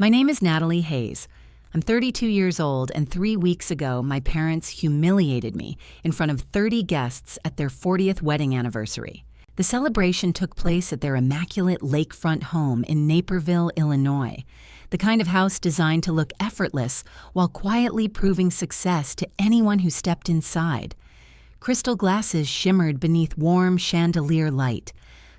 My name is Natalie Hayes. I'm 32 years old, and 3 weeks ago, my parents humiliated me in front of 30 guests at their 40th wedding anniversary. The celebration took place at their immaculate lakefront home in Naperville, Illinois, the kind of house designed to look effortless while quietly proving success to anyone who stepped inside. Crystal glasses shimmered beneath warm chandelier light.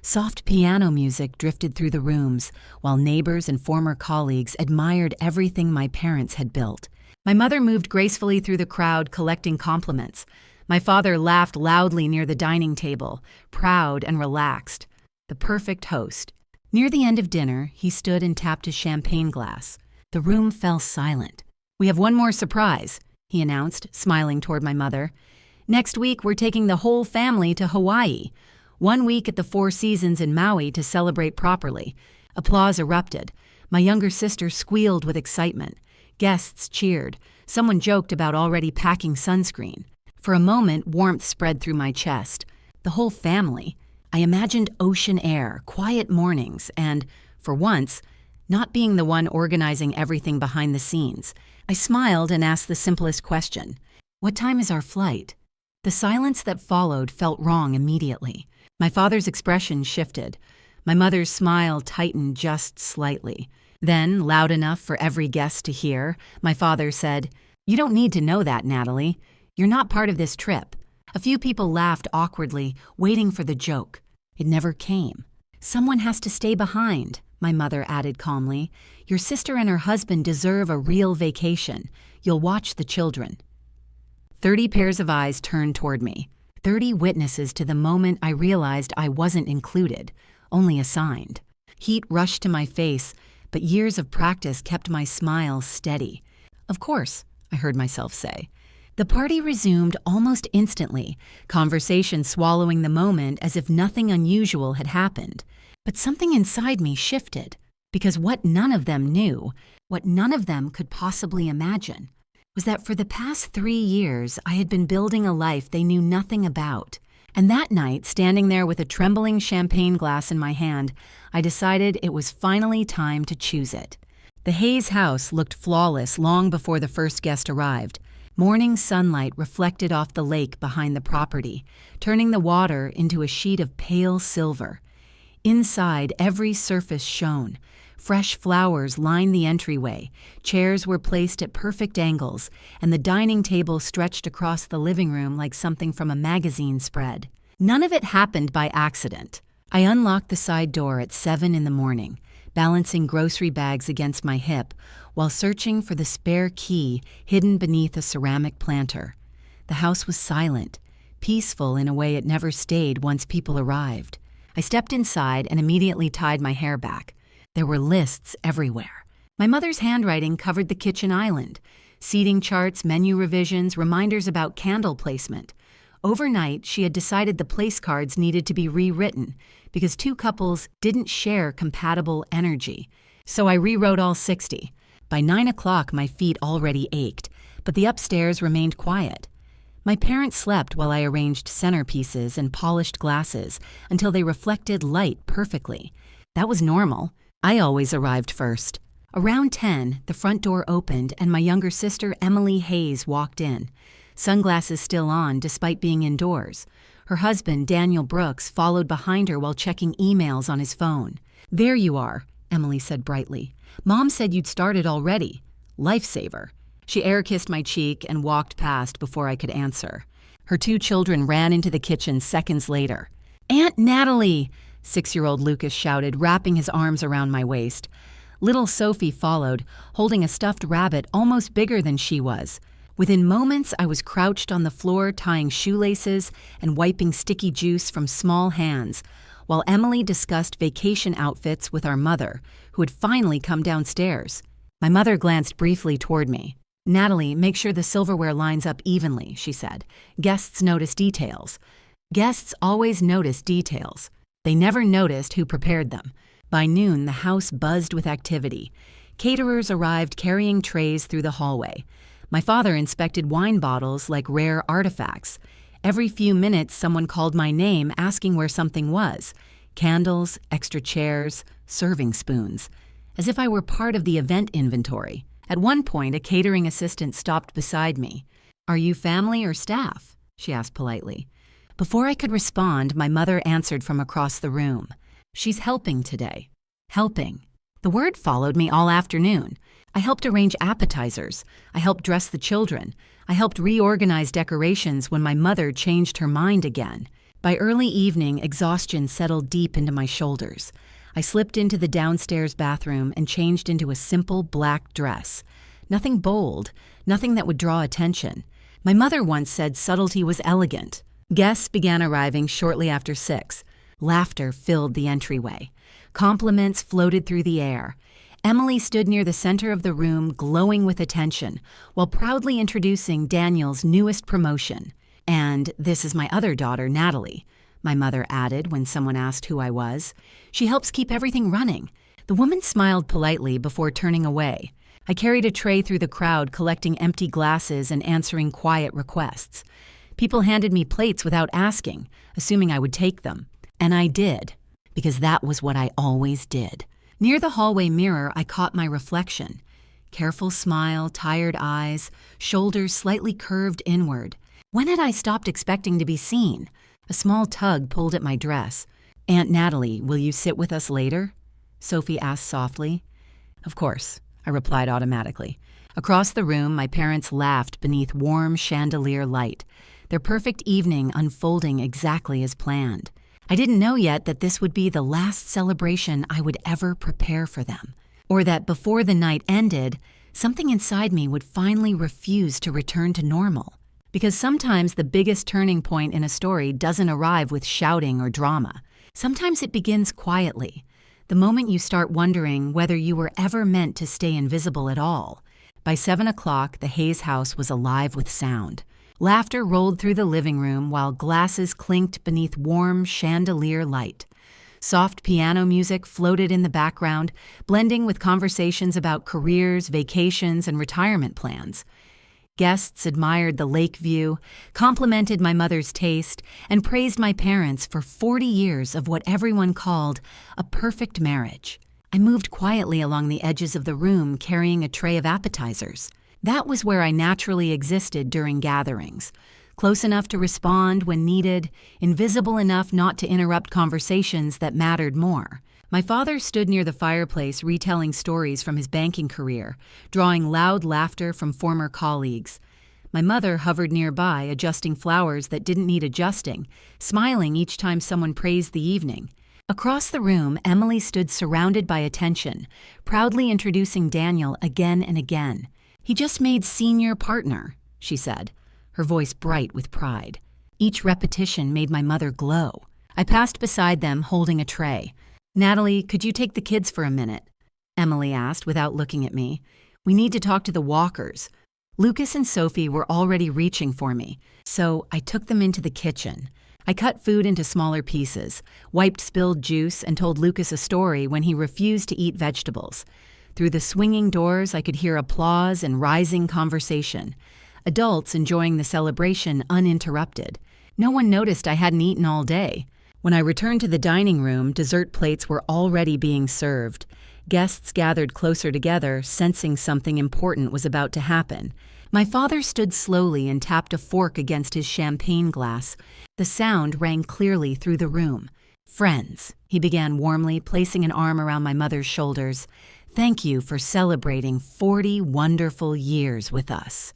Soft piano music drifted through the rooms, while neighbors and former colleagues admired everything my parents had built. My mother moved gracefully through the crowd, collecting compliments. My father laughed loudly near the dining table, proud and relaxed. The perfect host. Near the end of dinner, he stood and tapped his champagne glass. The room fell silent. "We have one more surprise," he announced, smiling toward my mother. "Next week, we're taking the whole family to Hawaii. 1 week at the Four Seasons in Maui to celebrate properly." Applause erupted. My younger sister squealed with excitement. Guests cheered. Someone joked about already packing sunscreen. For a moment, warmth spread through my chest. The whole family. I imagined ocean air, quiet mornings, and, for once, not being the one organizing everything behind the scenes. I smiled and asked the simplest question. "What time is our flight?" The silence that followed felt wrong immediately. My father's expression shifted. My mother's smile tightened just slightly. Then, loud enough for every guest to hear, my father said, "You don't need to know that, Natalie. You're not part of this trip." A few people laughed awkwardly, waiting for the joke. It never came. "Someone has to stay behind," my mother added calmly. "Your sister and her husband deserve a real vacation. You'll watch the children." 30 pairs of eyes turned toward me. 30 witnesses to the moment I realized I wasn't included, only assigned. Heat rushed to my face, but years of practice kept my smile steady. "Of course," I heard myself say. The party resumed almost instantly, conversation swallowing the moment as if nothing unusual had happened. But something inside me shifted, because what none of them knew, what none of them could possibly imagine, was that for the past 3 years I had been building a life they knew nothing about. And that night, standing there with a trembling champagne glass in my hand, I decided it was finally time to choose it. The Hayes house looked flawless long before the first guest arrived. Morning sunlight reflected off the lake behind the property, turning the water into a sheet of pale silver. Inside, every surface shone. Fresh flowers lined the entryway, chairs were placed at perfect angles, and the dining table stretched across the living room like something from a magazine spread. None of it happened by accident. I unlocked the side door at 7 in the morning, balancing grocery bags against my hip, while searching for the spare key hidden beneath a ceramic planter. The house was silent, peaceful in a way it never stayed once people arrived. I stepped inside and immediately tied my hair back. There were lists everywhere. My mother's handwriting covered the kitchen island. Seating charts, menu revisions, reminders about candle placement. Overnight, she had decided the place cards needed to be rewritten because 2 couples didn't share compatible energy. So I rewrote all 60. By 9 o'clock, my feet already ached, but the upstairs remained quiet. My parents slept while I arranged centerpieces and polished glasses until they reflected light perfectly. That was normal. I always arrived first. Around 10, the front door opened and my younger sister Emily Hayes walked in, sunglasses still on despite being indoors. Her husband, Daniel Brooks, followed behind her while checking emails on his phone. "There you are," Emily said brightly. "Mom said you'd started already. Lifesaver." She air-kissed my cheek and walked past before I could answer. Her 2 children ran into the kitchen seconds later. "Aunt Natalie!" 6-year-old Lucas shouted, wrapping his arms around my waist. Little Sophie followed, holding a stuffed rabbit almost bigger than she was. Within moments, I was crouched on the floor tying shoelaces and wiping sticky juice from small hands, while Emily discussed vacation outfits with our mother, who had finally come downstairs. My mother glanced briefly toward me. "Natalie, make sure the silverware lines up evenly," she said. "Guests notice details." Guests always notice details. They never noticed who prepared them. By noon, the house buzzed with activity. Caterers arrived carrying trays through the hallway. My father inspected wine bottles like rare artifacts. Every few minutes, someone called my name asking where something was. Candles, extra chairs, serving spoons. as if I were part of the event inventory. At one point, a catering assistant stopped beside me. "Are you family or staff?" she asked politely. Before I could respond, my mother answered from across the room. "She's helping today." Helping. The word followed me all afternoon. I helped arrange appetizers. I helped dress the children. I helped reorganize decorations when my mother changed her mind again. By early evening, exhaustion settled deep into my shoulders. I slipped into the downstairs bathroom and changed into a simple black dress. Nothing bold, nothing that would draw attention. My mother once said subtlety was elegant. Guests began arriving shortly after 6. Laughter filled the entryway. Compliments floated through the air. Emily stood near the center of the room, glowing with attention, while proudly introducing Daniel's newest promotion. "And this is my other daughter, Natalie," my mother added when someone asked who I was. "She helps keep everything running." The woman smiled politely before turning away. I carried a tray through the crowd, collecting empty glasses and answering quiet requests. People handed me plates without asking, assuming I would take them. And I did, because that was what I always did. Near the hallway mirror, I caught my reflection. Careful smile, tired eyes, shoulders slightly curved inward. When had I stopped expecting to be seen? A small tug pulled at my dress. "Aunt Natalie, will you sit with us later?" Sophie asked softly. "Of course," I replied automatically. Across the room, my parents laughed beneath warm chandelier light, their perfect evening unfolding exactly as planned. I didn't know yet that this would be the last celebration I would ever prepare for them, or that before the night ended, something inside me would finally refuse to return to normal. Because sometimes the biggest turning point in a story doesn't arrive with shouting or drama. Sometimes it begins quietly, the moment you start wondering whether you were ever meant to stay invisible at all. By 7 o'clock, the Hayes house was alive with sound. Laughter rolled through the living room while glasses clinked beneath warm chandelier light. Soft piano music floated in the background, blending with conversations about careers, vacations, and retirement plans. Guests admired the lake view, complimented my mother's taste, and praised my parents for 40 years of what everyone called a perfect marriage. I moved quietly along the edges of the room, carrying a tray of appetizers. That was where I naturally existed during gatherings, close enough to respond when needed, invisible enough not to interrupt conversations that mattered more. My father stood near the fireplace retelling stories from his banking career, drawing loud laughter from former colleagues. My mother hovered nearby, adjusting flowers that didn't need adjusting, smiling each time someone praised the evening. Across the room, Emily stood surrounded by attention, proudly introducing Daniel again and again. "He just made senior partner," she said, her voice bright with pride. Each repetition made my mother glow. I passed beside them, holding a tray. "Natalie, could you take the kids for a minute?" Emily asked without looking at me. "We need to talk to the Walkers." Lucas and Sophie were already reaching for me, so I took them into the kitchen. I cut food into smaller pieces, wiped spilled juice, and told Lucas a story when he refused to eat vegetables. Through the swinging doors, I could hear applause and rising conversation. Adults enjoying the celebration uninterrupted. No one noticed I hadn't eaten all day. When I returned to the dining room, dessert plates were already being served. Guests gathered closer together, sensing something important was about to happen. My father stood slowly and tapped a fork against his champagne glass. The sound rang clearly through the room. "Friends," he began warmly, placing an arm around my mother's shoulders. "Thank you for celebrating 40 wonderful years with us."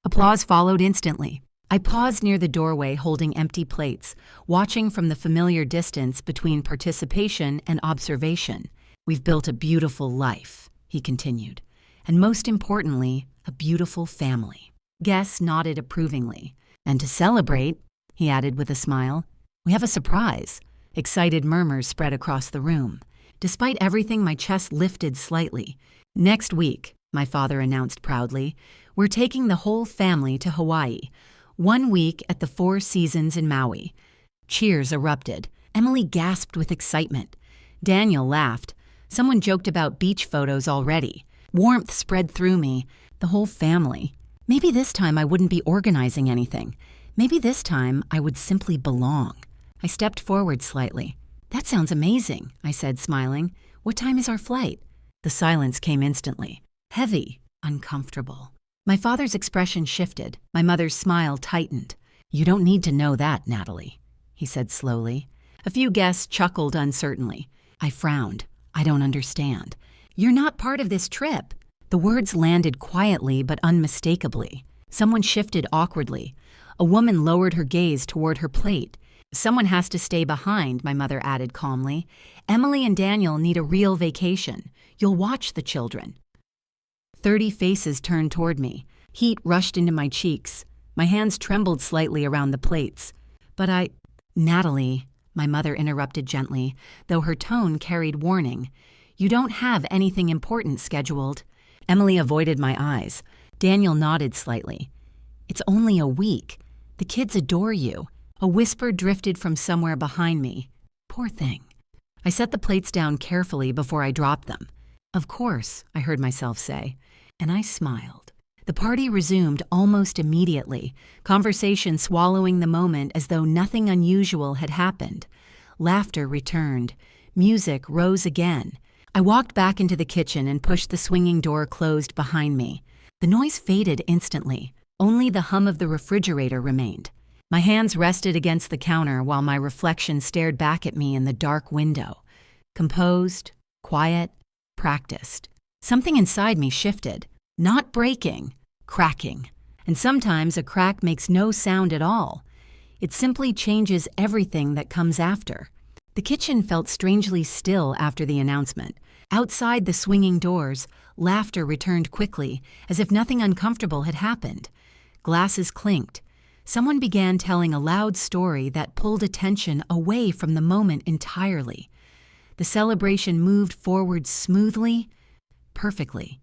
Applause followed instantly. I paused near the doorway holding empty plates, watching from the familiar distance between participation and observation. "We've built a beautiful life," he continued, "and most importantly, a beautiful family." Guests nodded approvingly. "And to celebrate," he added with a smile, "we have a surprise." Excited murmurs spread across the room. Despite everything, my chest lifted slightly. "Next week," my father announced proudly, "we're taking the whole family to Hawaii. 1 week at the Four Seasons in Maui." Cheers erupted. Emily gasped with excitement. Daniel laughed. Someone joked about beach photos already. Warmth spread through me. The whole family. Maybe this time I wouldn't be organizing anything. Maybe this time I would simply belong. I stepped forward slightly. "That sounds amazing," I said, smiling. "What time is our flight?" The silence came instantly. Heavy, uncomfortable. My father's expression shifted. My mother's smile tightened. "You don't need to know that, Natalie," he said slowly. A few guests chuckled uncertainly. I frowned. "I don't understand." "You're not part of this trip." The words landed quietly but unmistakably. Someone shifted awkwardly. A woman lowered her gaze toward her plate. "Someone has to stay behind," my mother added calmly. "Emily and Daniel need a real vacation. You'll watch the children." 30 faces turned toward me. Heat rushed into my cheeks. My hands trembled slightly around the plates. "Natalie," my mother interrupted gently, though her tone carried warning. "You don't have anything important scheduled." Emily avoided my eyes. Daniel nodded slightly. "It's only a week. The kids adore you." A whisper drifted from somewhere behind me. "Poor thing." I set the plates down carefully before I dropped them. "Of course," I heard myself say, and I smiled. The party resumed almost immediately, conversation swallowing the moment as though nothing unusual had happened. Laughter returned. Music rose again. I walked back into the kitchen and pushed the swinging door closed behind me. The noise faded instantly. Only the hum of the refrigerator remained. My hands rested against the counter while my reflection stared back at me in the dark window. Composed, quiet, practiced. Something inside me shifted. Not breaking, cracking. And sometimes a crack makes no sound at all. It simply changes everything that comes after. The kitchen felt strangely still after the announcement. Outside the swinging doors, laughter returned quickly, as if nothing uncomfortable had happened. Glasses clinked. Someone began telling a loud story that pulled attention away from the moment entirely. The celebration moved forward smoothly, perfectly,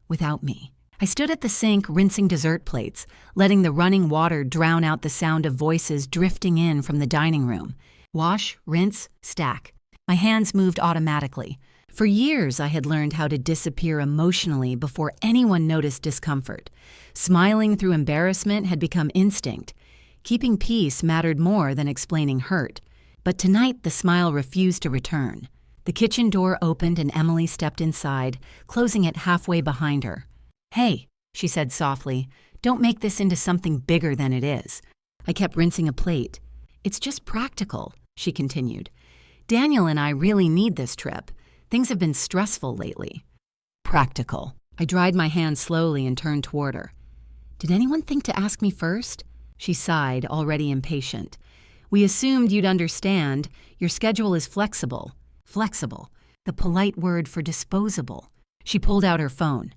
without me. I stood at the sink rinsing dessert plates, letting the running water drown out the sound of voices drifting in from the dining room. Wash, rinse, stack. My hands moved automatically. For years, I had learned how to disappear emotionally before anyone noticed discomfort. Smiling through embarrassment had become instinct. Keeping peace mattered more than explaining hurt. But tonight, the smile refused to return. The kitchen door opened and Emily stepped inside, closing it halfway behind her. "Hey," she said softly, "don't make this into something bigger than it is." I kept rinsing a plate. "It's just practical," she continued. "Daniel and I really need this trip. Things have been stressful lately." "Practical." I dried my hand slowly and turned toward her. "Did anyone think to ask me first?" She sighed, already impatient. "We assumed you'd understand. Your schedule is flexible." Flexible, the polite word for disposable. She pulled out her phone.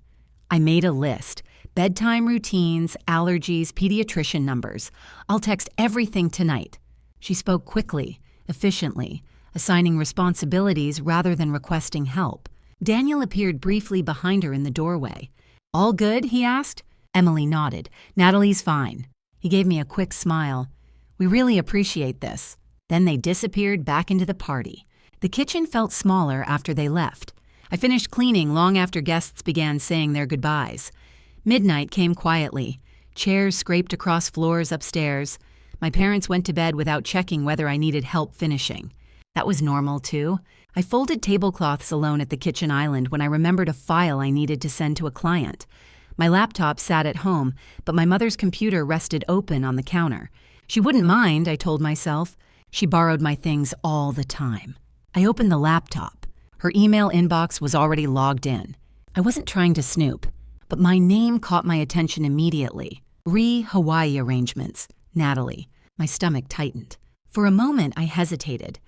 "I made a list. Bedtime routines, allergies, pediatrician numbers. I'll text everything tonight." She spoke quickly, efficiently, assigning responsibilities rather than requesting help. Daniel appeared briefly behind her in the doorway. "All good?" he asked. Emily nodded. "Natalie's fine." He gave me a quick smile. "We really appreciate this." Then they disappeared back into the party. The kitchen felt smaller after they left. I finished cleaning long after guests began saying their goodbyes. Midnight came quietly. Chairs scraped across floors upstairs. My parents went to bed without checking whether I needed help finishing. That was normal, too. I folded tablecloths alone at the kitchen island when I remembered a file I needed to send to a client. My laptop sat at home, but my mother's computer rested open on the counter. She wouldn't mind, I told myself. She borrowed my things all the time. I opened the laptop. Her email inbox was already logged in. I wasn't trying to snoop, but my name caught my attention immediately. Hawaii arrangements. Natalie. My stomach tightened. For a moment, I hesitated.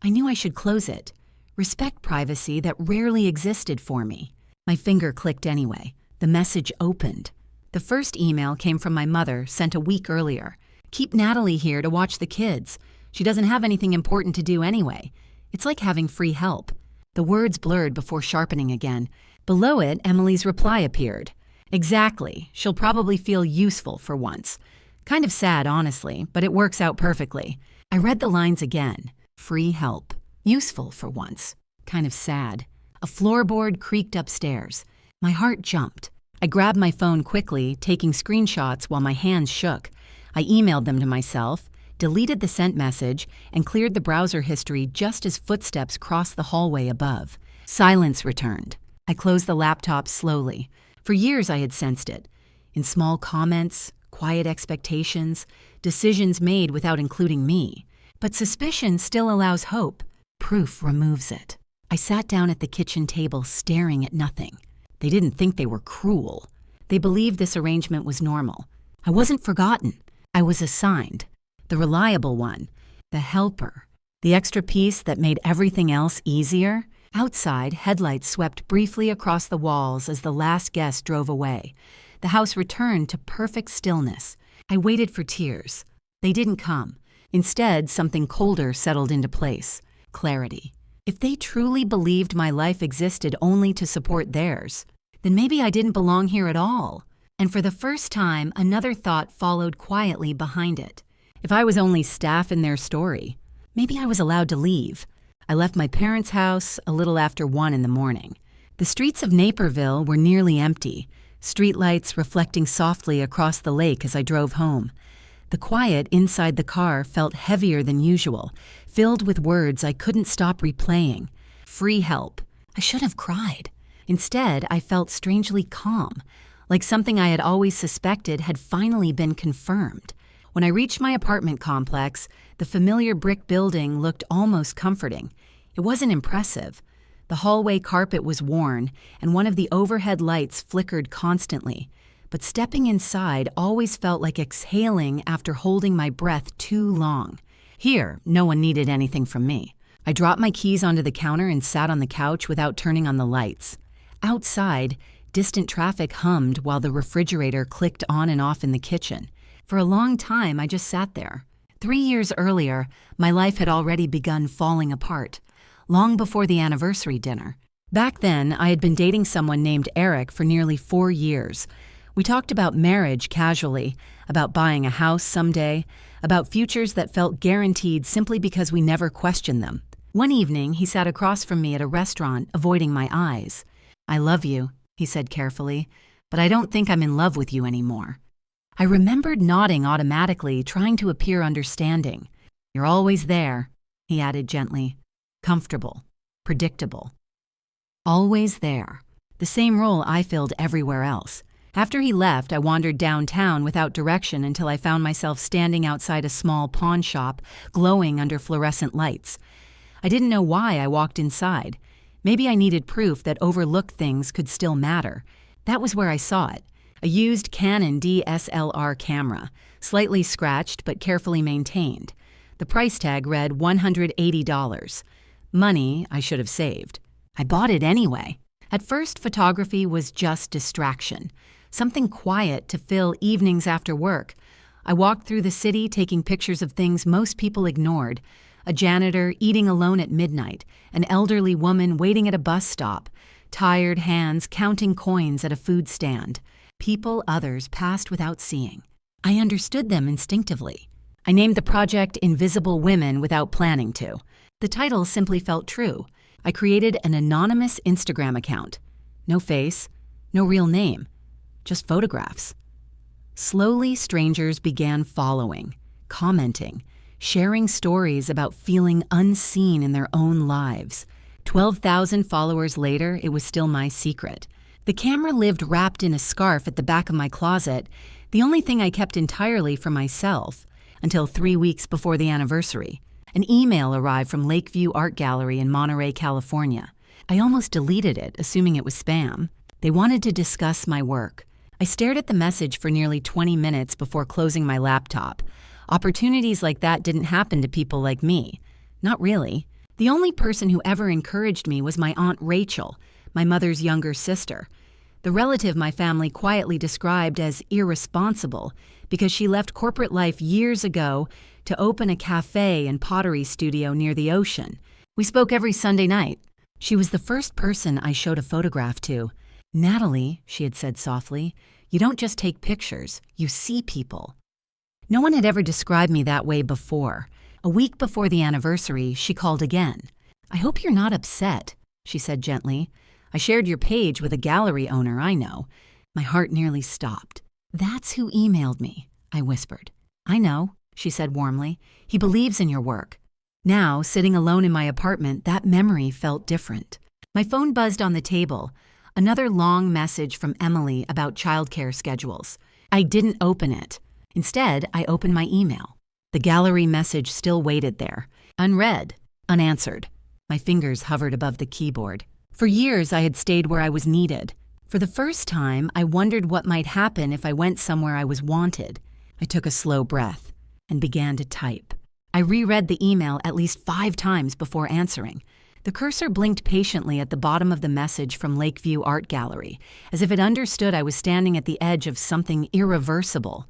I knew I should close it. Respect privacy that rarely existed for me. My finger clicked anyway. The message opened. The first email came from my mother, sent a week earlier. "Keep Natalie here to watch the kids. She doesn't have anything important to do anyway. It's like having free help." The words blurred before sharpening again. Below it, Emily's reply appeared. "Exactly. She'll probably feel useful for once." Kind of sad, honestly, but it works out perfectly. I read the lines again. Free help. Useful for once. Kind of sad. A floorboard creaked upstairs. My heart jumped. I grabbed my phone quickly, taking screenshots while my hands shook. I emailed them to myself, deleted the sent message, and cleared the browser history just as footsteps crossed the hallway above. Silence returned. I closed the laptop slowly. For years I had sensed it. In small comments, quiet expectations, decisions made without including me. But suspicion still allows hope. Proof removes it. I sat down at the kitchen table staring at nothing. They didn't think they were cruel. They believed this arrangement was normal. I wasn't forgotten. I was assigned. The reliable one. The helper. The extra piece that made everything else easier. Outside, headlights swept briefly across the walls as the last guest drove away. The house returned to perfect stillness. I waited for tears. They didn't come. Instead, something colder settled into place. Clarity. If they truly believed my life existed only to support theirs, then maybe I didn't belong here at all. And for the first time, another thought followed quietly behind it. If I was only staff in their story, maybe I was allowed to leave. I left my parents' house a little after 1 in the morning. The streets of Naperville were nearly empty, streetlights reflecting softly across the lake as I drove home. The quiet inside the car felt heavier than usual, filled with words I couldn't stop replaying. Free help. I should have cried. Instead, I felt strangely calm, like something I had always suspected had finally been confirmed. When I reached my apartment complex, the familiar brick building looked almost comforting. It wasn't impressive. The hallway carpet was worn, and one of the overhead lights flickered constantly. But stepping inside always felt like exhaling after holding my breath too long. Here, no one needed anything from me. I dropped my keys onto the counter and sat on the couch without turning on the lights. Outside, distant traffic hummed while the refrigerator clicked on and off in the kitchen. For a long time, I just sat there. 3 years earlier, my life had already begun falling apart, long before the anniversary dinner. Back then, I had been dating someone named Eric for nearly 4 years. We talked about marriage casually, about buying a house someday, about futures that felt guaranteed simply because we never questioned them. One evening, he sat across from me at a restaurant, avoiding my eyes. "I love you," he said carefully, "but I don't think I'm in love with you anymore." I remembered nodding automatically, trying to appear understanding. "You're always there," he added gently. "Comfortable, predictable. Always there." The same role I filled everywhere else. After he left, I wandered downtown without direction until I found myself standing outside a small pawn shop, glowing under fluorescent lights. I didn't know why I walked inside. Maybe I needed proof that overlooked things could still matter. That was where I saw it. A used Canon DSLR camera, slightly scratched but carefully maintained. The price tag read $180. Money I should have saved. I bought it anyway. At first, photography was just distraction. Something quiet to fill evenings after work. I walked through the city taking pictures of things most people ignored. A janitor eating alone at midnight, an elderly woman waiting at a bus stop, tired hands counting coins at a food stand. People others passed without seeing. I understood them instinctively. I named the project Invisible Women without planning to. The title simply felt true. I created an anonymous Instagram account. No face, no real name, just photographs. Slowly, strangers began following, commenting, sharing stories about feeling unseen in their own lives. 12,000 followers later, it was still my secret. The camera lived wrapped in a scarf at the back of my closet, the only thing I kept entirely for myself, until 3 weeks before the anniversary. An email arrived from Lakeview Art Gallery in Monterey, California. I almost deleted it, assuming it was spam. They wanted to discuss my work. I stared at the message for nearly 20 minutes before closing my laptop. Opportunities like that didn't happen to people like me. Not really. The only person who ever encouraged me was my Aunt Rachel, my mother's younger sister. The relative my family quietly described as irresponsible because she left corporate life years ago to open a cafe and pottery studio near the ocean. We spoke every Sunday night. She was the first person I showed a photograph to. "Natalie," she had said softly, "you don't just take pictures, you see people." No one had ever described me that way before. A week before the anniversary, she called again. "I hope you're not upset," she said gently. "I shared your page with a gallery owner I know." My heart nearly stopped. "That's who emailed me," I whispered. "I know," she said warmly. "He believes in your work." Now, sitting alone in my apartment, that memory felt different. My phone buzzed on the table. Another long message from Emily about childcare schedules. I didn't open it. Instead, I opened my email. The gallery message still waited there, unread, unanswered. My fingers hovered above the keyboard. For years, I had stayed where I was needed. For the first time, I wondered what might happen if I went somewhere I was wanted. I took a slow breath and began to type. I reread the email at least 5 times before answering. The cursor blinked patiently at the bottom of the message from Lakeview Art Gallery, as if it understood I was standing at the edge of something irreversible.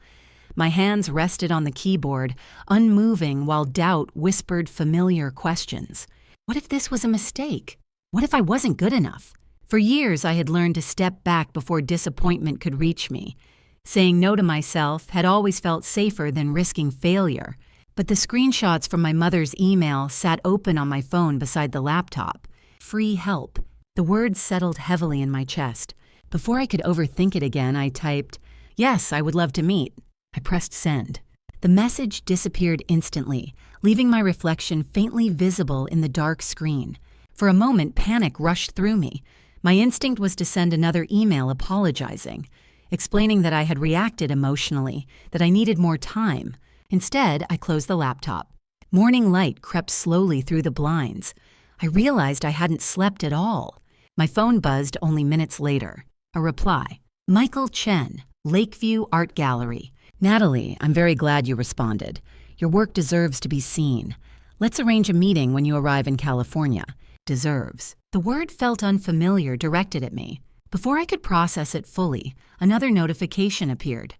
My hands rested on the keyboard, unmoving while doubt whispered familiar questions. What if this was a mistake? What if I wasn't good enough? For years, I had learned to step back before disappointment could reach me. Saying no to myself had always felt safer than risking failure. But the screenshots from my mother's email sat open on my phone beside the laptop. Free help. The words settled heavily in my chest. Before I could overthink it again, I typed, "Yes, I would love to meet." I pressed send. The message disappeared instantly, leaving my reflection faintly visible in the dark screen. For a moment, panic rushed through me. My instinct was to send another email apologizing, explaining that I had reacted emotionally, that I needed more time. Instead, I closed the laptop. Morning light crept slowly through the blinds. I realized I hadn't slept at all. My phone buzzed only minutes later. A reply. Michael Chen, Lakeview Art Gallery. Natalie, I'm very glad you responded. Your work deserves to be seen. Let's arrange a meeting when you arrive in California. Deserves. The word felt unfamiliar directed at me. Before I could process it fully, another notification appeared.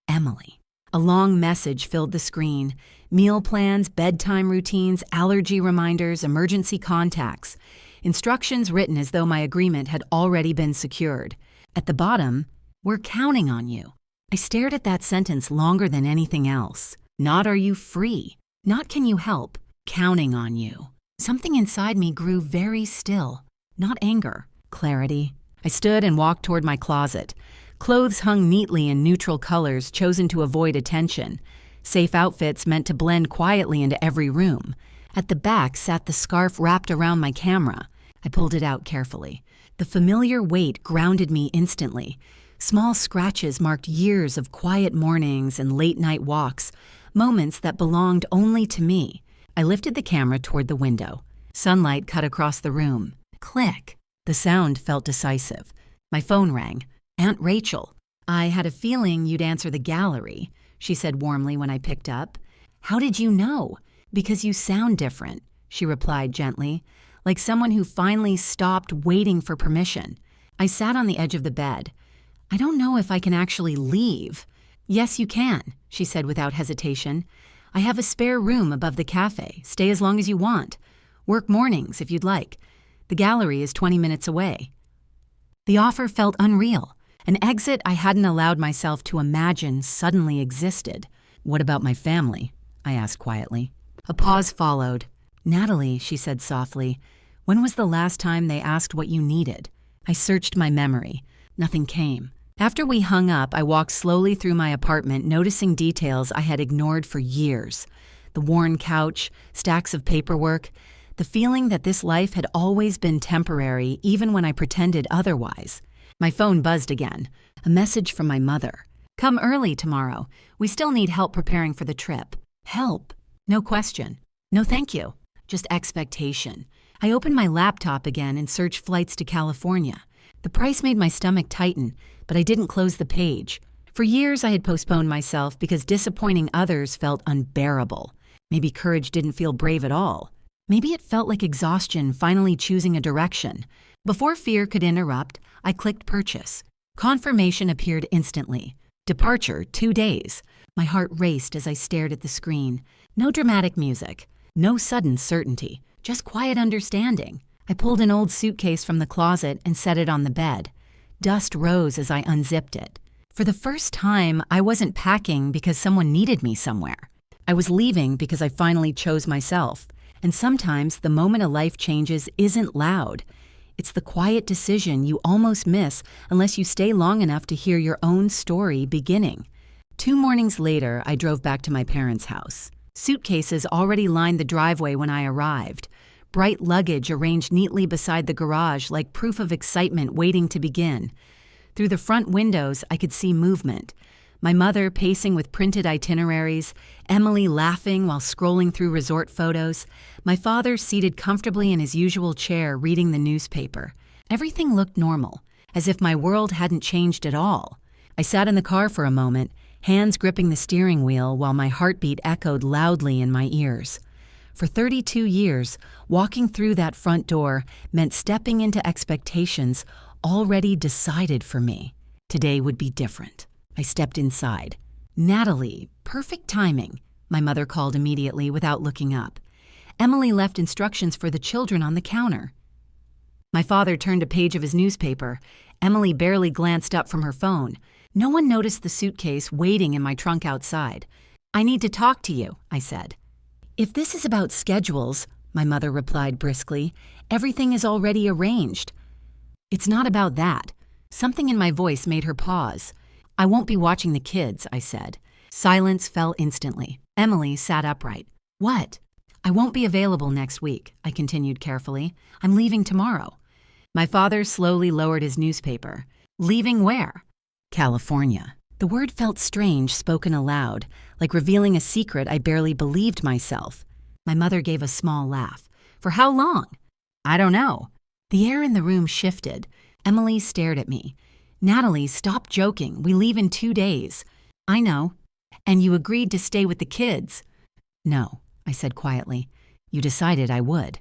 Emily. A long message filled the screen. Meal plans, bedtime routines, allergy reminders, emergency contacts. Instructions written as though my agreement had already been secured. At the bottom, "We're counting on you." I stared at that sentence longer than anything else. Not are you free. Not can you help. Counting on you. Something inside me grew very still. Not anger. Clarity. I stood and walked toward my closet. Clothes hung neatly in neutral colors chosen to avoid attention. Safe outfits meant to blend quietly into every room. At the back sat the scarf wrapped around my camera. I pulled it out carefully. The familiar weight grounded me instantly. Small scratches marked years of quiet mornings and late-night walks, moments that belonged only to me. I lifted the camera toward the window. Sunlight cut across the room. Click. The sound felt decisive. My phone rang. Aunt Rachel. "I had a feeling you'd answer the gallery," she said warmly when I picked up. "How did you know?" "Because you sound different," she replied gently, like someone who finally stopped waiting for permission. I sat on the edge of the bed. "I don't know if I can actually leave." "Yes, you can," she said without hesitation. "I have a spare room above the cafe. Stay as long as you want. Work mornings if you'd like. The gallery is 20 minutes away." The offer felt unreal. An exit I hadn't allowed myself to imagine suddenly existed. "What about my family?" I asked quietly. A pause followed. "Natalie," she said softly, "when was the last time they asked what you needed?" I searched my memory. Nothing came. After we hung up, I walked slowly through my apartment, noticing details I had ignored for years. The worn couch, stacks of paperwork, the feeling that this life had always been temporary, even when I pretended otherwise. My phone buzzed again. A message from my mother. "Come early tomorrow. We still need help preparing for the trip." Help. No question. No thank you. Just expectation. I opened my laptop again and searched flights to California. The price made my stomach tighten, but I didn't close the page. For years, I had postponed myself because disappointing others felt unbearable. Maybe courage didn't feel brave at all. Maybe it felt like exhaustion finally choosing a direction. Before fear could interrupt, I clicked purchase. Confirmation appeared instantly. Departure, 2 days. My heart raced as I stared at the screen. No dramatic music. No sudden certainty. Just quiet understanding. I pulled an old suitcase from the closet and set it on the bed. Dust rose as I unzipped it. For the first time, I wasn't packing because someone needed me somewhere. I was leaving because I finally chose myself. And sometimes the moment a life changes isn't loud. It's the quiet decision you almost miss unless you stay long enough to hear your own story beginning. 2 mornings later, I drove back to my parents' house. Suitcases already lined the driveway when I arrived. bright luggage arranged neatly beside the garage like proof of excitement waiting to begin. Through the front windows, I could see movement. My mother pacing with printed itineraries, Emily laughing while scrolling through resort photos, my father seated comfortably in his usual chair reading the newspaper. Everything looked normal, as if my world hadn't changed at all. I sat in the car for a moment, hands gripping the steering wheel while my heartbeat echoed loudly in my ears. For 32 years, walking through that front door meant stepping into expectations already decided for me. Today would be different. I stepped inside. "Natalie, perfect timing," my mother called immediately without looking up. Emily left instructions for the children on the counter. My father turned a page of his newspaper. Emily barely glanced up from her phone. No one noticed the suitcase waiting in my trunk outside. "I need to talk to you," I said. "If this is about schedules," my mother replied briskly, "everything is already arranged." "It's not about that." Something in my voice made her pause. "I won't be watching the kids," I said. Silence fell instantly. Emily sat upright. "What?" "I won't be available next week," I continued carefully. "I'm leaving tomorrow." My father slowly lowered his newspaper. "Leaving where?" "California." The word felt strange spoken aloud, like revealing a secret I barely believed myself. My mother gave a small laugh. "For how long?" "I don't know." The air in the room shifted. Emily stared at me. "Natalie, stop joking. We leave in 2 days." "I know." "And you agreed to stay with the kids." "No," I said quietly. "You decided I would."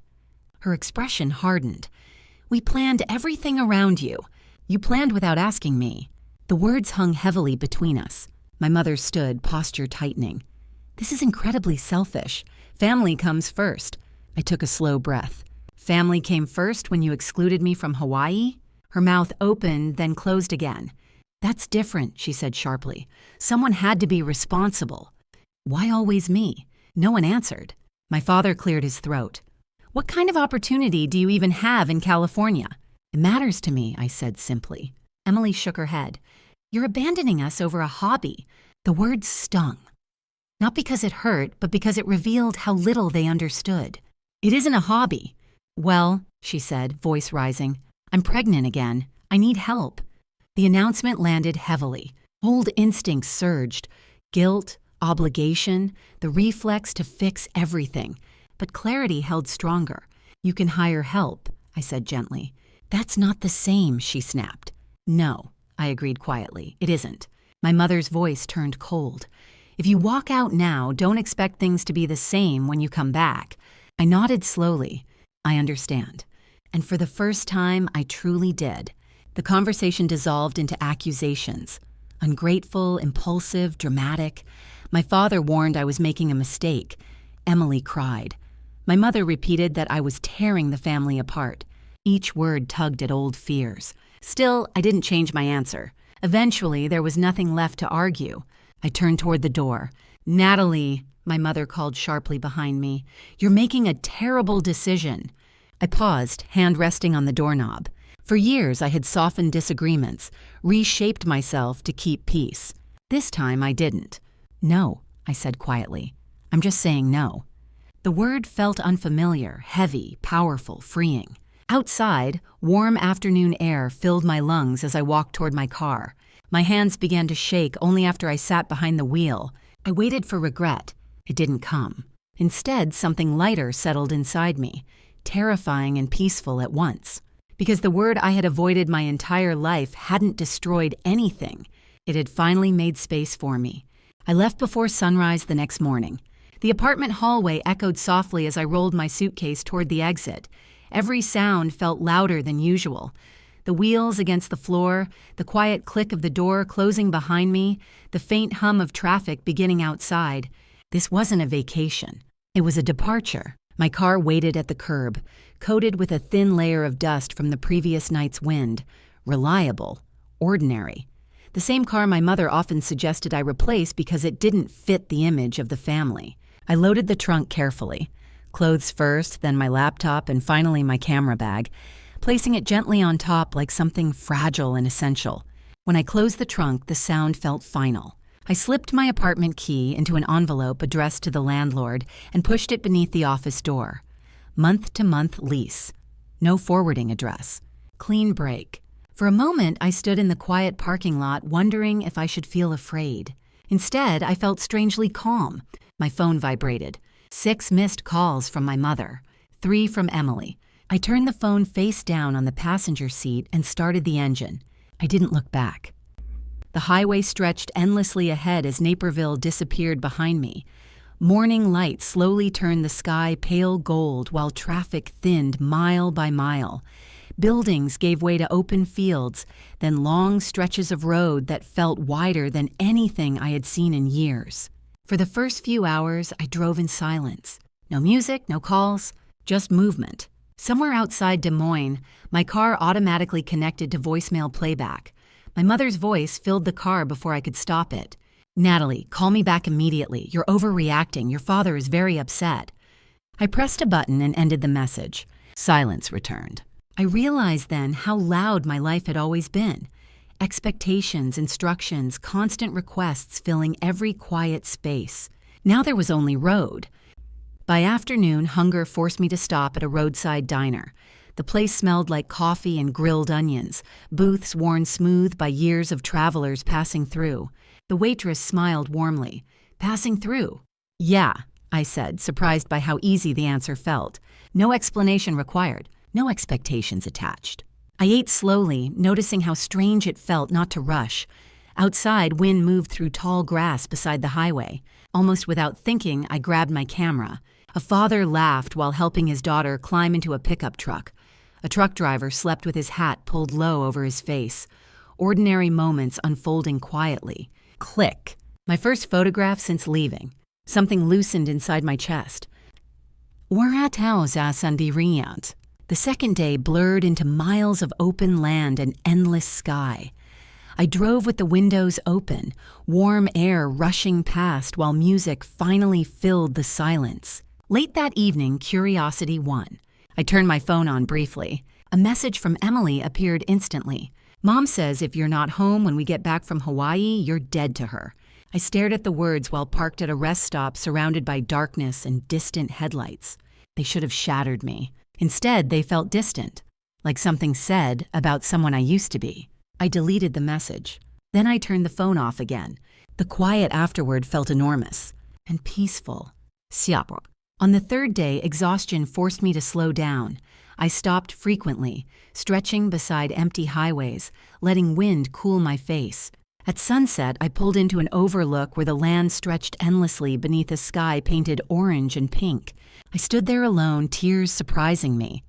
Her expression hardened. "We planned everything around you. You planned without asking me." The words hung heavily between us. My mother stood, posture tightening. "This is incredibly selfish. Family comes first." I took a slow breath. "Family came first when you excluded me from Hawaii?" Her mouth opened, then closed again. "That's different," she said sharply. "Someone had to be responsible." "Why always me?" No one answered. My father cleared his throat. "What kind of opportunity do you even have in California?" "It matters to me," I said simply. Emily shook her head. "You're abandoning us over a hobby." The words stung. Not because it hurt, but because it revealed how little they understood. "It isn't a hobby." "Well," she said, voice rising, "I'm pregnant again. I need help." The announcement landed heavily. Old instincts surged. Guilt, obligation, the reflex to fix everything. But clarity held stronger. "You can hire help," I said gently. "That's not the same," she snapped. "No," I agreed quietly. "It isn't." My mother's voice turned cold. "If you walk out now, don't expect things to be the same when you come back." I nodded slowly. "I understand." And for the first time, I truly did. The conversation dissolved into accusations. Ungrateful, impulsive, dramatic. My father warned I was making a mistake. Emily cried. My mother repeated that I was tearing the family apart. Each word tugged at old fears. Still, I didn't change my answer. Eventually, there was nothing left to argue. I turned toward the door. "Natalie," my mother called sharply behind me, "you're making a terrible decision." I paused, hand resting on the doorknob. For years, I had softened disagreements, reshaped myself to keep peace. This time, I didn't. "No," I said quietly. "I'm just saying no." The word felt unfamiliar, heavy, powerful, freeing. Outside, warm afternoon air filled my lungs as I walked toward my car. My hands began to shake only after I sat behind the wheel. I waited for regret. It didn't come. Instead, something lighter settled inside me, terrifying and peaceful at once. Because the word I had avoided my entire life hadn't destroyed anything. It had finally made space for me. I left before sunrise the next morning. The apartment hallway echoed softly as I rolled my suitcase toward the exit. Every sound felt louder than usual. The wheels against the floor, the quiet click of the door closing behind me, the faint hum of traffic beginning outside. This wasn't a vacation. It was a departure. My car waited at the curb, coated with a thin layer of dust from the previous night's wind. Reliable. Ordinary. The same car my mother often suggested I replace because it didn't fit the image of the family. I loaded the trunk carefully. Clothes first, then my laptop, and finally my camera bag, placing it gently on top like something fragile and essential. When I closed the trunk, the sound felt final. I slipped my apartment key into an envelope addressed to the landlord and pushed it beneath the office door. month-to-month lease. No forwarding address. Clean break. For a moment, I stood in the quiet parking lot wondering if I should feel afraid. Instead, I felt strangely calm. My phone vibrated. 6 missed calls from my mother. 3 from Emily. I turned the phone face down on the passenger seat and started the engine. I didn't look back. The highway stretched endlessly ahead as Naperville disappeared behind me. Morning light slowly turned the sky pale gold while traffic thinned mile by mile. Buildings gave way to open fields, then long stretches of road that felt wider than anything I had seen in years. For the first few hours, I drove in silence. No music, no calls, just movement. Somewhere outside Des Moines, my car automatically connected to voicemail playback. My mother's voice filled the car before I could stop it. "Natalie, call me back immediately. You're overreacting. Your father is very upset." I pressed a button and ended the message. Silence returned. I realized then how loud my life had always been. Expectations, instructions, constant requests filling every quiet space. Now there was only road. By afternoon, hunger forced me to stop at a roadside diner. The place smelled like coffee and grilled onions, booths worn smooth by years of travelers passing through. The waitress smiled warmly. "Passing through?" "Yeah," I said, surprised by how easy the answer felt. No explanation required, no expectations attached. I ate slowly, noticing how strange it felt not to rush. Outside, wind moved through tall grass beside the highway. Almost without thinking, I grabbed my camera. A father laughed while helping his daughter climb into a pickup truck. A truck driver slept with his hat pulled low over his face. Ordinary moments unfolding quietly. Click. My first photograph since leaving. Something loosened inside my chest. The second day blurred into miles of open land and endless sky. I drove with the windows open, warm air rushing past while music finally filled the silence. Late that evening, curiosity won. I turned my phone on briefly. A message from Emily appeared instantly. "Mom says if you're not home when we get back from Hawaii, you're dead to her." I stared at the words while parked at a rest stop surrounded by darkness and distant headlights. They should have shattered me. Instead, they felt distant, like something said about someone I used to be. I deleted the message. Then I turned the phone off again. The quiet afterward felt enormous and peaceful. Siapro. On the third day, exhaustion forced me to slow down. I stopped frequently, stretching beside empty highways, letting wind cool my face. At sunset, I pulled into an overlook where the land stretched endlessly beneath a sky painted orange and pink. I stood there alone, tears surprising me.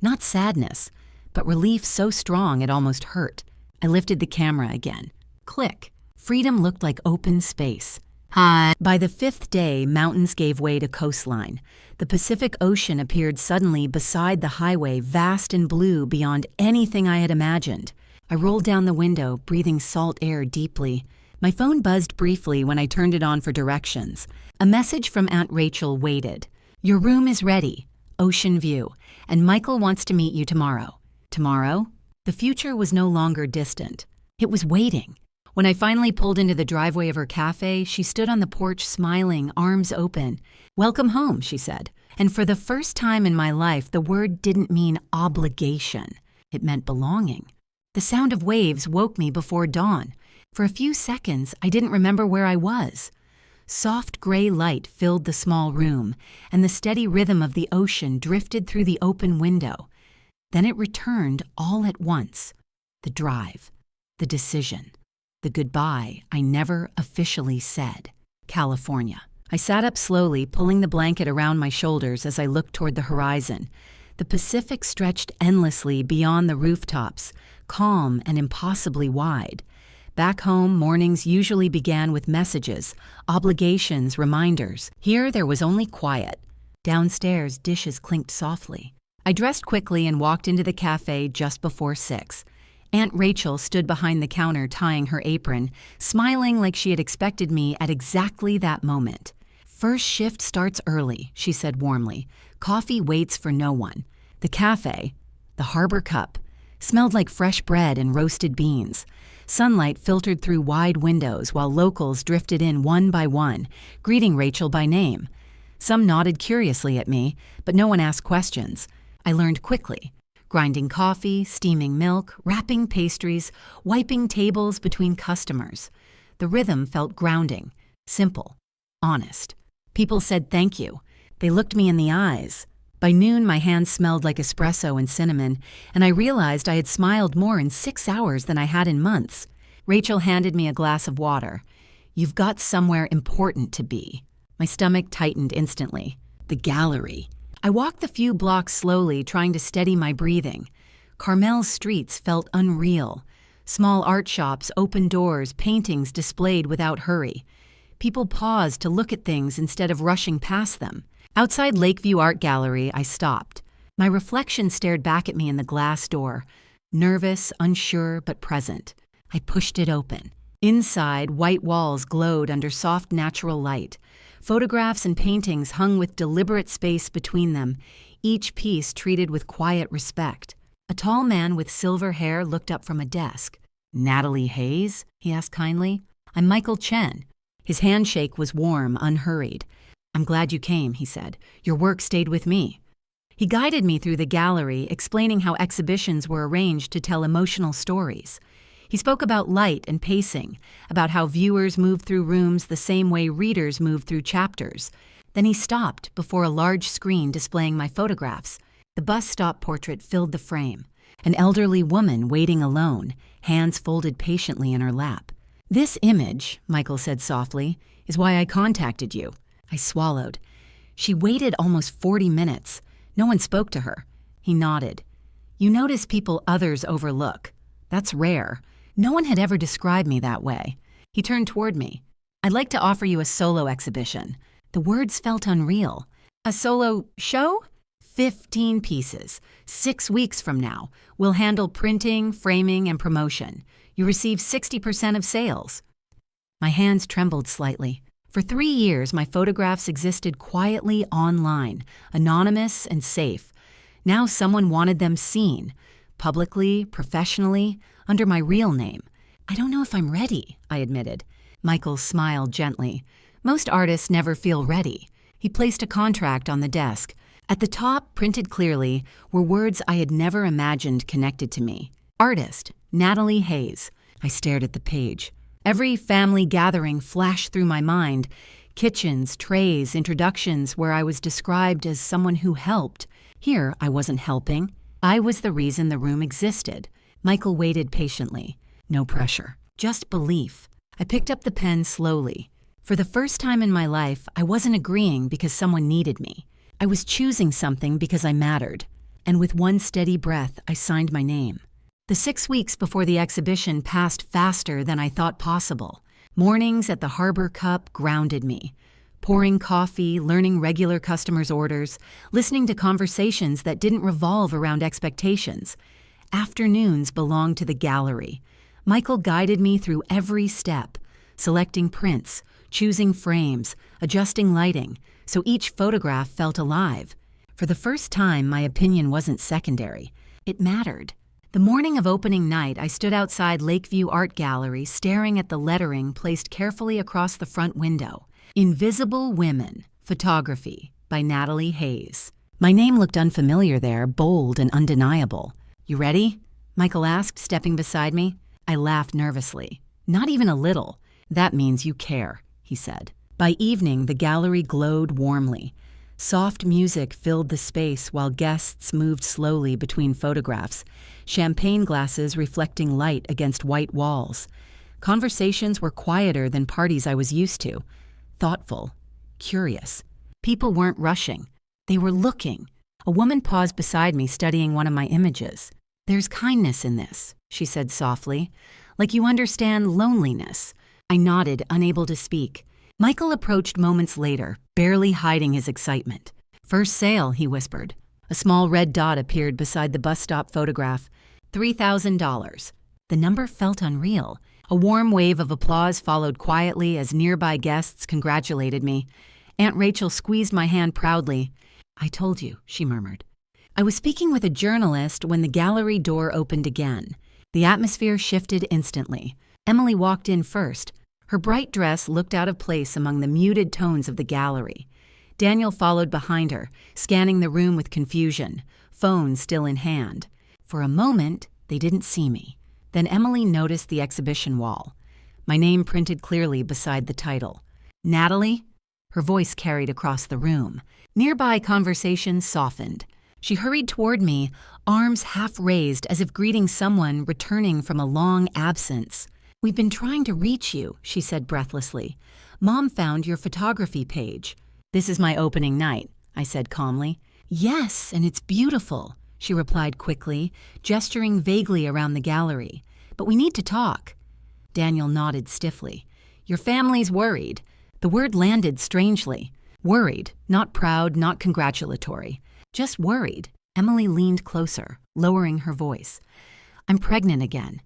Not sadness, but relief so strong it almost hurt. I lifted the camera again. Click. Freedom looked like open space. By the 5th day, mountains gave way to coastline. The Pacific Ocean appeared suddenly beside the highway, vast and blue beyond anything I had imagined. I rolled down the window, breathing salt air deeply. My phone buzzed briefly when I turned it on for directions. A message from Aunt Rachel waited. "Your room is ready. Ocean view. And Michael wants to meet you tomorrow." Tomorrow? The future was no longer distant. It was waiting. When I finally pulled into the driveway of her cafe, she stood on the porch smiling, arms open. "Welcome home," she said. And for the first time in my life, the word didn't mean obligation. It meant belonging. The sound of waves woke me before dawn. For a few seconds, I didn't remember where I was. Soft gray light filled the small room, and the steady rhythm of the ocean drifted through the open window. Then it returned all at once. The drive, the decision. The goodbye I never officially said. California. I sat up slowly, pulling the blanket around my shoulders as I looked toward the horizon. The Pacific stretched endlessly beyond the rooftops, calm and impossibly wide. Back home, mornings usually began with messages, obligations, reminders. Here, there was only quiet. Downstairs, dishes clinked softly. I dressed quickly and walked into the cafe just before 6. Aunt Rachel stood behind the counter tying her apron, smiling like she had expected me at exactly that moment. "First shift starts early," she said warmly. "Coffee waits for no one." The cafe, the Harbor Cup, smelled like fresh bread and roasted beans. Sunlight filtered through wide windows while locals drifted in one by one, greeting Rachel by name. Some nodded curiously at me, but no one asked questions. I learned quickly. Grinding coffee, steaming milk, wrapping pastries, wiping tables between customers. The rhythm felt grounding, simple, honest. People said thank you. They looked me in the eyes. By noon, my hands smelled like espresso and cinnamon, and I realized I had smiled more in 6 hours than I had in months. Rachel handed me a glass of water. "You've got somewhere important to be." My stomach tightened instantly. The gallery. I walked the few blocks slowly, trying to steady my breathing. Carmel's streets felt unreal. Small art shops, open doors, paintings displayed without hurry. People paused to look at things instead of rushing past them. Outside Lakeview Art Gallery, I stopped. My reflection stared back at me in the glass door, nervous, unsure, but present. I pushed it open. Inside, white walls glowed under soft natural light. Photographs and paintings hung with deliberate space between them, each piece treated with quiet respect. A tall man with silver hair looked up from a desk. "Natalie Hayes?" he asked kindly. "I'm Michael Chen." His handshake was warm, unhurried. "I'm glad you came," he said. "Your work stayed with me." He guided me through the gallery, explaining how exhibitions were arranged to tell emotional stories. He spoke about light and pacing, about how viewers move through rooms the same way readers move through chapters. Then he stopped before a large screen displaying my photographs. The bus stop portrait filled the frame. An elderly woman waiting alone, hands folded patiently in her lap. "This image," Michael said softly, "is why I contacted you." I swallowed. She waited almost 40 minutes. No one spoke to her. He nodded. "You notice people others overlook. That's rare." No one had ever described me that way. He turned toward me. "I'd like to offer you a solo exhibition." The words felt unreal. "A solo show?" 15 pieces. 6 weeks from now. We'll handle printing, framing, and promotion. You receive 60% of sales. My hands trembled slightly. For 3 years, my photographs existed quietly online, anonymous and safe. Now someone wanted them seen, publicly, professionally, under my real name. "I don't know if I'm ready," I admitted. Michael smiled gently. "Most artists never feel ready." He placed a contract on the desk. At the top, printed clearly, were words I had never imagined connected to me. Artist, Natalie Hayes. I stared at the page. Every family gathering flashed through my mind. Kitchens, trays, introductions where I was described as someone who helped. Here, I wasn't helping. I was the reason the room existed. Michael waited patiently. No pressure, just belief. I picked up the pen slowly. For the first time in my life, I wasn't agreeing because someone needed me. I was choosing something because I mattered. And with one steady breath, I signed my name. The 6 weeks before the exhibition passed faster than I thought possible. Mornings at the Harbor Cup grounded me. Pouring coffee, learning regular customers' orders, listening to conversations that didn't revolve around expectations. Afternoons belonged to the gallery. Michael guided me through every step, selecting prints, choosing frames, adjusting lighting, so each photograph felt alive. For the first time, my opinion wasn't secondary. It mattered. The morning of opening night, I stood outside Lakeview Art Gallery staring at the lettering placed carefully across the front window. Invisible Women, Photography, by Natalie Hayes. My name looked unfamiliar there, bold and undeniable. "You ready?" Michael asked, stepping beside me. I laughed nervously. "Not even a little. That means you care," he said. By evening, the gallery glowed warmly. Soft music filled the space while guests moved slowly between photographs, champagne glasses reflecting light against white walls. Conversations were quieter than parties I was used to. Thoughtful, curious. People weren't rushing. They were looking. A woman paused beside me, studying one of my images. "There's kindness in this," she said softly. "Like you understand loneliness." I nodded, unable to speak. Michael approached moments later, barely hiding his excitement. "First sale," he whispered. A small red dot appeared beside the bus stop photograph. $3,000. The number felt unreal. A warm wave of applause followed quietly as nearby guests congratulated me. Aunt Rachel squeezed my hand proudly. "I told you," she murmured. I was speaking with a journalist when the gallery door opened again. The atmosphere shifted instantly. Emily walked in first. Her bright dress looked out of place among the muted tones of the gallery. Daniel followed behind her, scanning the room with confusion, phone still in hand. For a moment, they didn't see me. Then Emily noticed the exhibition wall. My name printed clearly beside the title. Natalie? Her voice carried across the room. Nearby conversation softened. She hurried toward me, arms half raised as if greeting someone returning from a long absence. "We've been trying to reach you," she said breathlessly. "Mom found your photography page." "This is my opening night," I said calmly. "Yes, and it's beautiful," she replied quickly, gesturing vaguely around the gallery. "But we need to talk." Daniel nodded stiffly. "Your family's worried." The word landed strangely. Worried, not proud, not congratulatory. Just worried. Emily leaned closer, lowering her voice. "I'm pregnant again.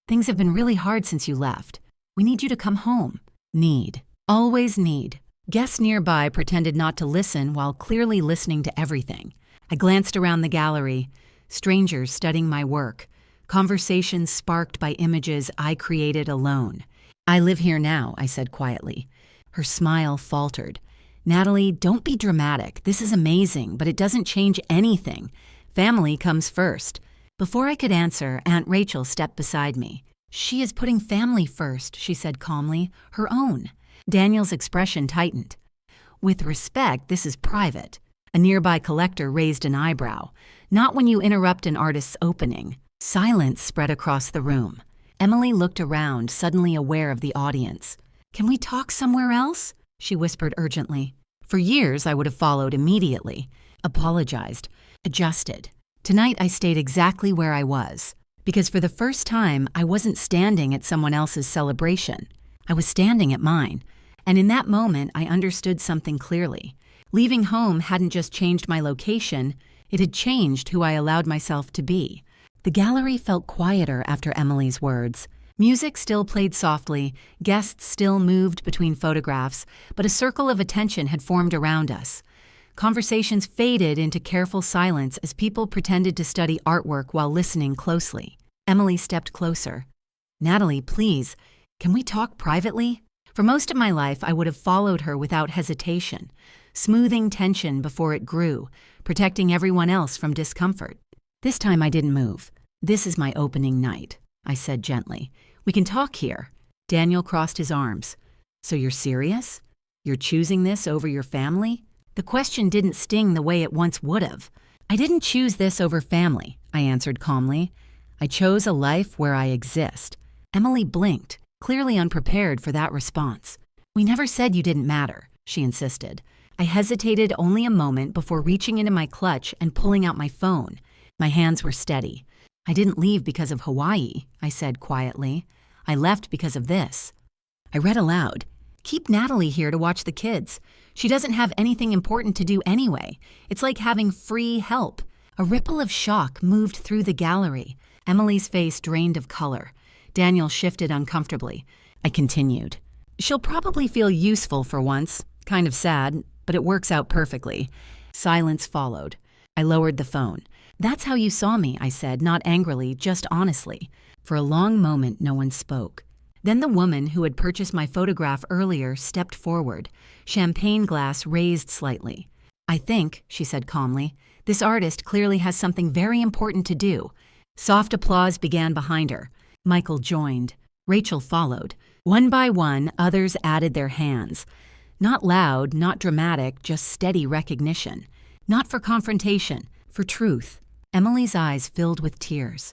Things have been really hard since you left. We need you to come home." Need. Always need. Guests nearby pretended not to listen while clearly listening to everything. I glanced around the gallery. Strangers studying my work. Conversations sparked by images I created alone. "I live here now," I said quietly. Her smile faltered. "Natalie, don't be dramatic. This is amazing, but it doesn't change anything. Family comes first." Before I could answer, Aunt Rachel stepped beside me. "She is putting family first," she said calmly. "Her own." Daniel's expression tightened. "With respect, this is private." A nearby collector raised an eyebrow. "Not when you interrupt an artist's opening." Silence spread across the room. Emily looked around, suddenly aware of the audience. "Can we talk somewhere else?" she whispered urgently. For years, I would have followed immediately, apologized, adjusted. Tonight, I stayed exactly where I was, because for the first time, I wasn't standing at someone else's celebration. I was standing at mine, and in that moment, I understood something clearly. Leaving home hadn't just changed my location, it had changed who I allowed myself to be. The gallery felt quieter after Emily's words. Music still played softly, guests still moved between photographs, but a circle of attention had formed around us. Conversations faded into careful silence as people pretended to study artwork while listening closely. Emily stepped closer. "Natalie, please, can we talk privately?" For most of my life, I would have followed her without hesitation, smoothing tension before it grew, protecting everyone else from discomfort. This time I didn't move. "This is my opening night," I said gently. "We can talk here." Daniel crossed his arms. "So you're serious? You're choosing this over your family?" The question didn't sting the way it once would have. "I didn't choose this over family," I answered calmly. "I chose a life where I exist." Emily blinked, clearly unprepared for that response. "We never said you didn't matter," she insisted. I hesitated only a moment before reaching into my clutch and pulling out my phone. My hands were steady. "I didn't leave because of Hawaii," I said quietly. "I left because of this." I read aloud. "Keep Natalie here to watch the kids. She doesn't have anything important to do anyway. It's like having free help." A ripple of shock moved through the gallery. Emily's face drained of color. Daniel shifted uncomfortably. I continued. "She'll probably feel useful for once. Kind of sad, but it works out perfectly." Silence followed. I lowered the phone. "That's how you saw me," I said, not angrily, just honestly. For a long moment, no one spoke. Then the woman who had purchased my photograph earlier stepped forward, champagne glass raised slightly. "I think," she said calmly, "this artist clearly has something very important to do." Soft applause began behind her. Michael joined. Rachel followed. One by one, others added their hands. Not loud, not dramatic, just steady recognition. Not for confrontation, for truth. Emily's eyes filled with tears.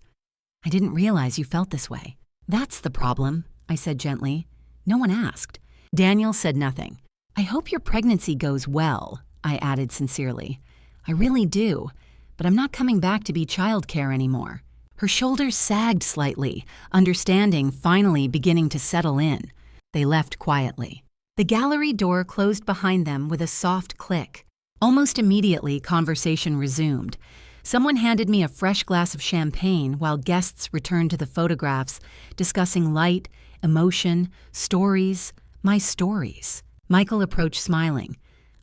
"I didn't realize you felt this way." "That's the problem," I said gently. No one asked. Daniel said nothing. "I hope your pregnancy goes well," I added sincerely. "I really do, but I'm not coming back to be childcare anymore." Her shoulders sagged slightly, understanding finally beginning to settle in. They left quietly. The gallery door closed behind them with a soft click. Almost immediately, conversation resumed. Someone handed me a fresh glass of champagne while guests returned to the photographs, discussing light, emotion, stories, my stories. Michael approached smiling.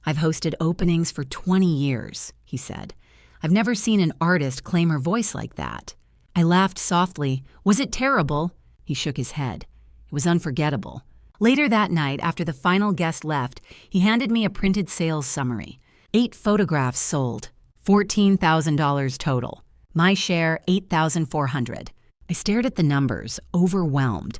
"I've hosted openings for 20 years, he said. "I've never seen an artist claim her voice like that." I laughed softly. "Was it terrible?" He shook his head. "It was unforgettable." Later that night, after the final guest left, he handed me a printed sales summary. 8 photographs sold, $14,000 total. My share, $8,400. I stared at the numbers, overwhelmed.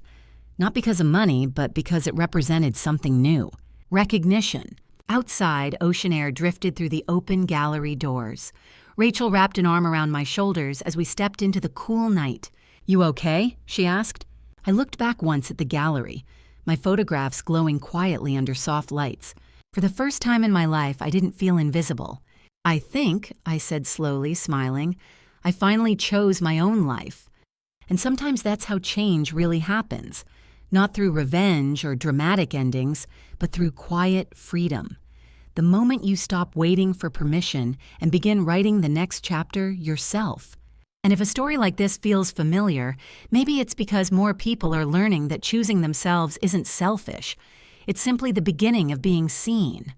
Not because of money, but because it represented something new. Recognition. Outside, ocean air drifted through the open gallery doors. Rachel wrapped an arm around my shoulders as we stepped into the cool night. "You okay?" she asked. I looked back once at the gallery, my photographs glowing quietly under soft lights. For the first time in my life, I didn't feel invisible. "I think," I said slowly, smiling, "I finally chose my own life." And sometimes that's how change really happens. Not through revenge or dramatic endings, but through quiet freedom. The moment you stop waiting for permission and begin writing the next chapter yourself. And if a story like this feels familiar, maybe it's because more people are learning that choosing themselves isn't selfish. It's simply the beginning of being seen.